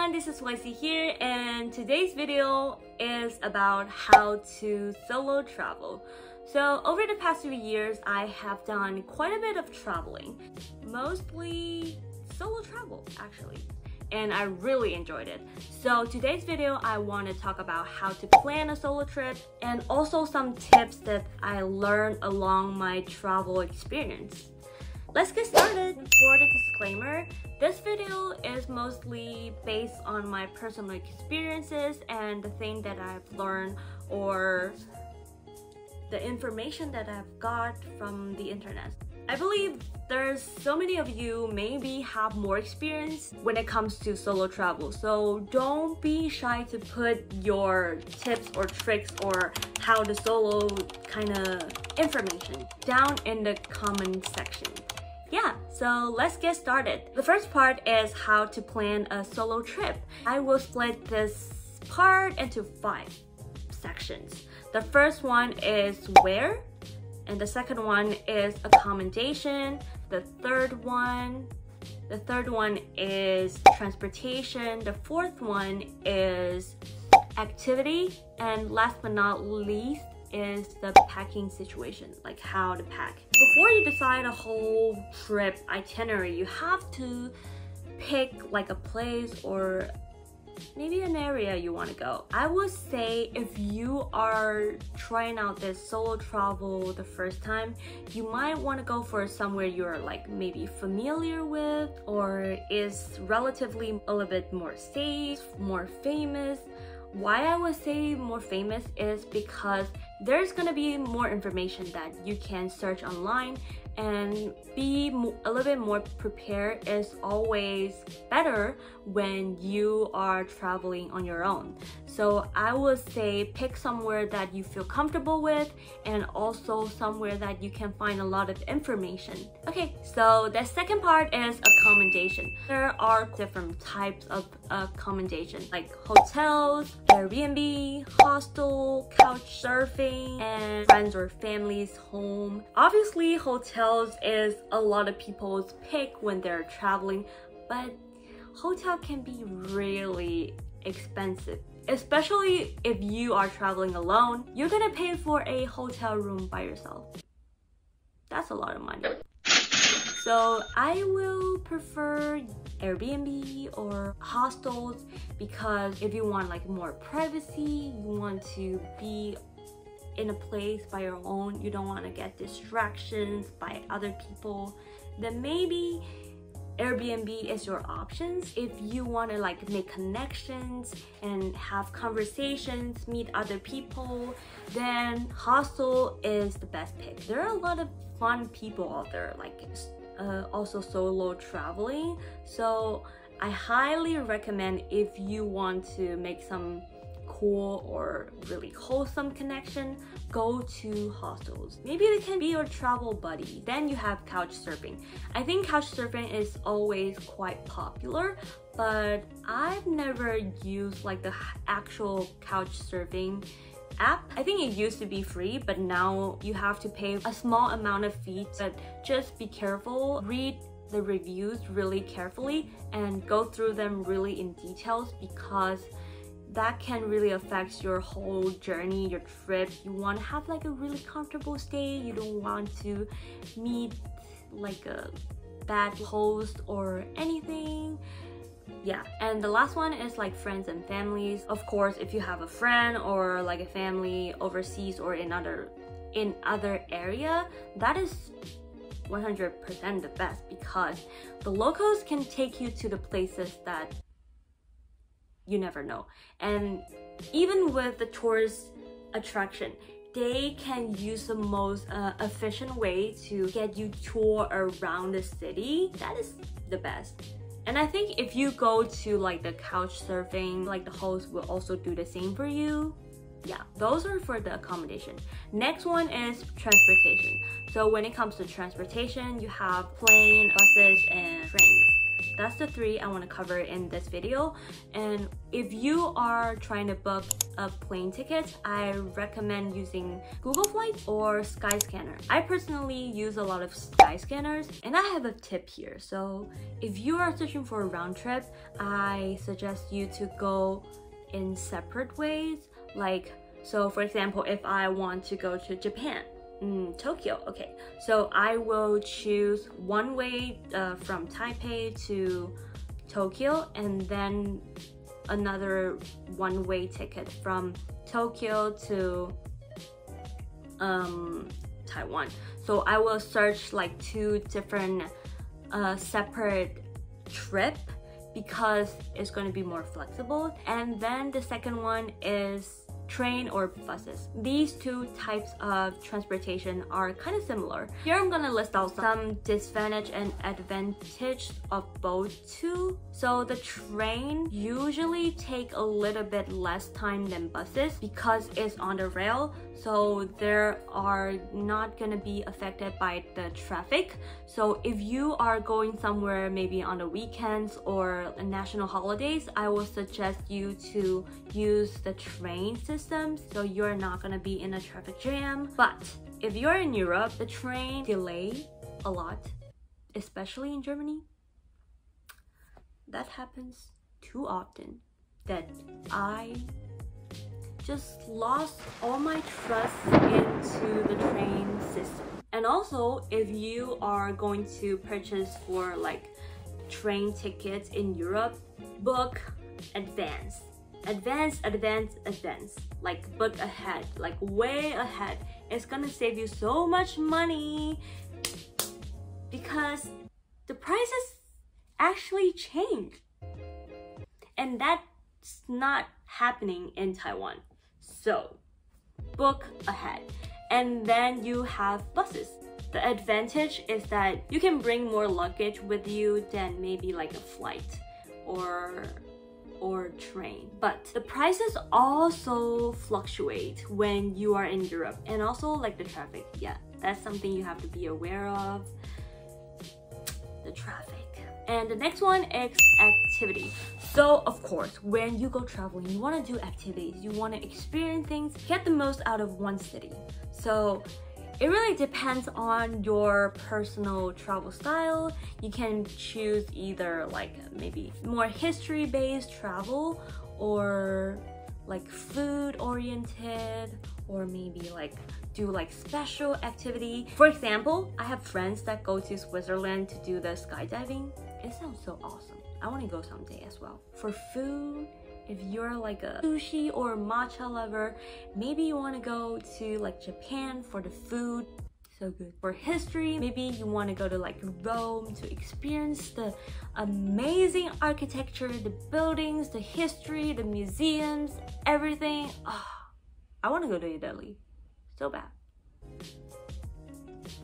everyone, this is YC here, and today's video is about how to solo travel. So over the past few years, I have done quite a bit of traveling, mostly solo travel actually, and I really enjoyed it. So today's video, I want to talk about how to plan a solo trip and also some tips that I learned along my travel experience. Let's get started. For the disclaimer, this video is mostly based on my personal experiences and the thing that I've learned or the information that I've got from the internet. I believe there's so many of you maybe have more experience when it comes to solo travel, so don't be shy to put your tips or tricks or how to solo kind of information down in the comment section. Yeah, so let's get started. The first part is how to plan a solo trip. I will split this part into 5 sections. The first one is where, and the second one is accommodation. The third one is transportation. The fourth one is activity, and last but not least is the packing situation, like how to pack. Before you decide a whole trip itinerary, you have to pick like a place or maybe an area you want to go. I would say if you are trying out this solo travel the first time, you might want to go for somewhere you're like maybe familiar with or is relatively a little bit more safe, more famous. Why I would say more famous is because there's gonna be more information that you can search online, and be a little bit more prepared is always better when you are traveling on your own. So I would say pick somewhere that you feel comfortable with and also somewhere that you can find a lot of information. Okay, so the second part is accommodation. There are different types of accommodation like hotels, Airbnb, hostel, couch surfing, and friends or family's home. Obviously, hotels is a lot of people's pick when they're traveling, but hotel can be really expensive, especially if you are traveling alone. You're gonna pay for a hotel room by yourself. That's a lot of money. So I will prefer Airbnb or hostels because if you want like more privacy, you want to be in a place by your own, you don't want to get distractions by other people, then maybe Airbnb is your options. If you want to like make connections and have conversations, meet other people, then hostel is the best pick. There are a lot of fun people out there, like also solo traveling, so I highly recommend if you want to make some cool or really wholesome connection, go to hostels. Maybe they can be your travel buddy. Then you have couch surfing. I think couch surfing is always quite popular, but I've never used like the actual couch surfing app. I think it used to be free, but now you have to pay a small amount of fee. But just be careful, read the reviews really carefully and go through them really in details, because that can really affect your whole journey, your trip. You want to have like a really comfortable stay. You don't want to meet like a bad host or anything. Yeah, and the last one is like friends and families. Of course, if you have a friend or like a family overseas or in other area, that is 100% the best, because the locals can take you to the places that you never know. And even with the tourist attraction, they can use the most efficient way to get you tour around the city. That is the best. And I think if you go to like the couch surfing, like the host will also do the same for you. Yeah, those are for the accommodation. Next one is transportation. So when it comes to transportation, you have plane, buses, and trains. That's the 3 I want to cover in this video. And if you are trying to book a plane ticket, I recommend using Google Flights or Skyscanner. I personally use a lot of Skyscanners, and I have a tip here. So if you are searching for a round trip, I suggest you to go in separate ways. Like, so for example, if I want to go to Japan, Tokyo, okay, so I will choose one way from Taipei to Tokyo, and then another one-way ticket from Tokyo to Taiwan. So I will search like 2 different separate trip because it's going to be more flexible. And then the second one is train or buses. These 2 types of transportation are kind of similar. Here I'm gonna list out some disadvantage and advantage of both 2. So the train usually take a little bit less time than buses because it's on the rail, so they are not gonna be affected by the traffic. So if you are going somewhere maybe on the weekends or national holidays, I will suggest you to use the train system so you're not gonna be in a traffic jam. But if you're in Europe, the train delay a lot, especially in Germany. That happens too often that I just lost all my trust into the train system. And also, if you are going to purchase for like train tickets in Europe, book advance. Like book ahead, like way ahead. It's gonna save you so much money because the prices actually change, and that's not happening in Taiwan. So book ahead. And then you have buses. The advantage is that you can bring more luggage with you than maybe like a flight or train. But the prices also fluctuate when you are in Europe, and also like the traffic. Yeah, that's something you have to be aware of. The traffic. And the next one is activity. So of course, when you go traveling, you want to do activities, you want to experience things, get the most out of one city. So it really depends on your personal travel style. You can choose either like maybe more history-based travel, or like food-oriented, or maybe like do like special activity. For example, I have friends that go to Switzerland to do the skydiving. It sounds so awesome. I want to go someday as well. For food, if you're like a sushi or matcha lover, maybe you want to go to like Japan for the food. So good. For history, maybe you want to go to like Rome to experience the amazing architecture, the buildings, the history, the museums, everything. Oh, I want to go to Italy so bad.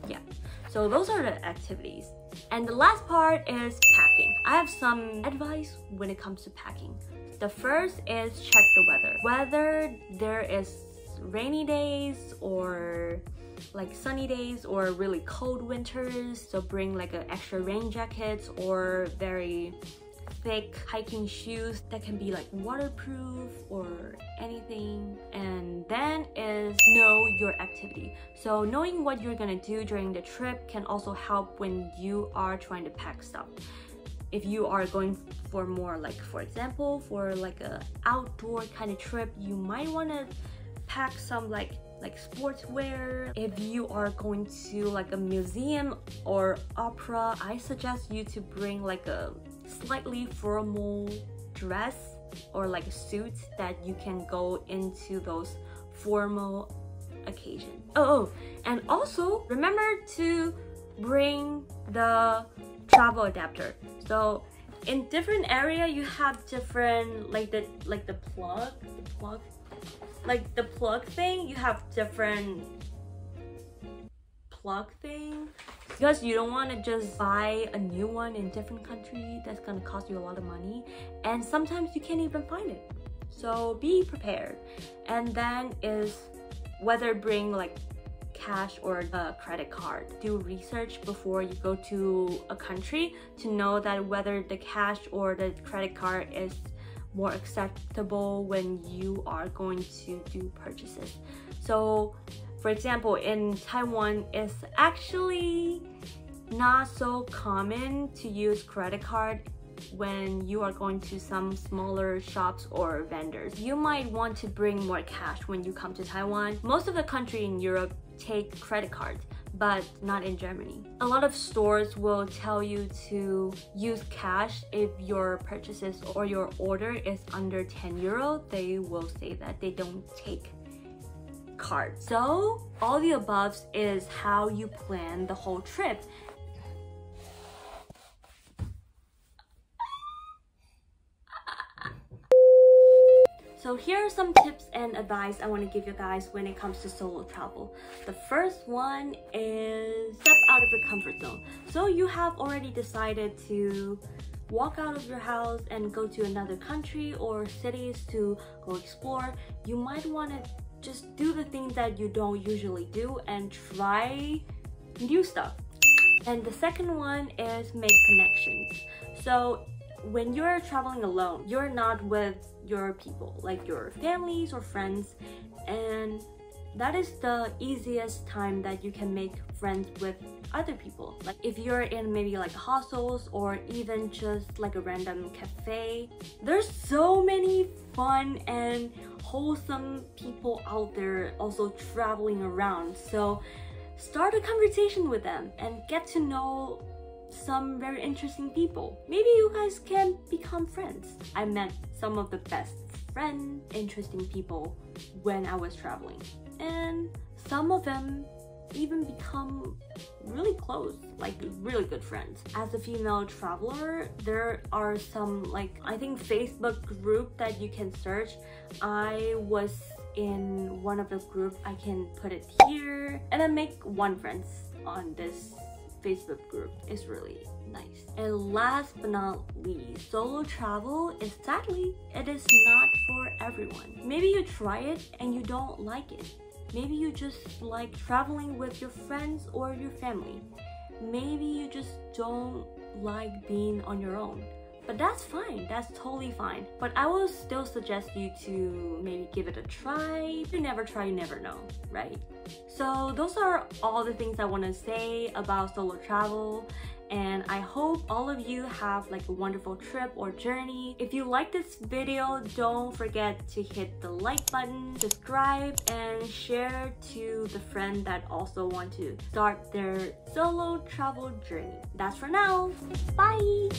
Yeah, so those are the activities. And the last part is packing. I have some advice when it comes to packing. The first is check the weather. Whether there is rainy days or like sunny days or really cold winters, so bring like an extra rain jackets or very thick hiking shoes that can be like waterproof or anything. And then is know your activity. So knowing what you're gonna do during the trip can also help when you are trying to pack stuff. If you are going for more like, for example, for like a outdoor kind of trip, you might want to pack some like sportswear. If you are going to like a museum or opera, I suggest you to bring like a slightly formal dress or like a suit that you can go into those formal occasions. Oh, and also remember to bring the travel adapter. So in different area you have different like the plug thing, you have different plug thing, because you don't want to just buy a new one in different country. That's gonna cost you a lot of money, and sometimes you can't even find it. So be prepared. And then is whether bring like cash or a credit card. Do research before you go to a country to know that whether the cash or the credit card is more acceptable when you are going to do purchases. So for example, in Taiwan, it's actually not so common to use credit card when you are going to some smaller shops or vendors. You might want to bring more cash when you come to Taiwan. Most of the country in Europe take credit cards, but not in Germany. A lot of stores will tell you to use cash if your purchases or your order is under 10 euro. They will say that they don't take cards. So all the above is how you plan the whole trip. So here are some tips and advice I want to give you guys when it comes to solo travel. The first one is step out of your comfort zone. So you have already decided to walk out of your house and go to another country or cities to go explore. You might want to just do the things that you don't usually do and try new stuff. And the second one is make connections. So when you're traveling alone, you're not with your people, like your families or friends, and that is the easiest time that you can make friends with other people. Like if you're in maybe like hostels or even just like a random cafe, there's so many fun and wholesome people out there also traveling around. So start a conversation with them and get to know some very interesting people. Maybe you guys can become friends. I met some of the best friends, interesting people when I was traveling, and some of them even become really close, like really good friends. As a female traveler, there are some, like, I think Facebook group that you can search. I was in one of the group. I can put it here and then make one friend on this Facebook group. Is really nice. And last but not least, solo travel is sadly, it is not for everyone. Maybe you try it and you don't like it. Maybe you just like traveling with your friends or your family. Maybe you just don't like being on your own. But that's fine, that's totally fine. But I will still suggest you to maybe give it a try. You never try, you never know, right? So those are all the things I want to say about solo travel. And I hope all of you have like a wonderful trip or journey. If you like this video, don't forget to hit the like button, subscribe, and share to the friend that also want to start their solo travel journey. That's for now. Bye!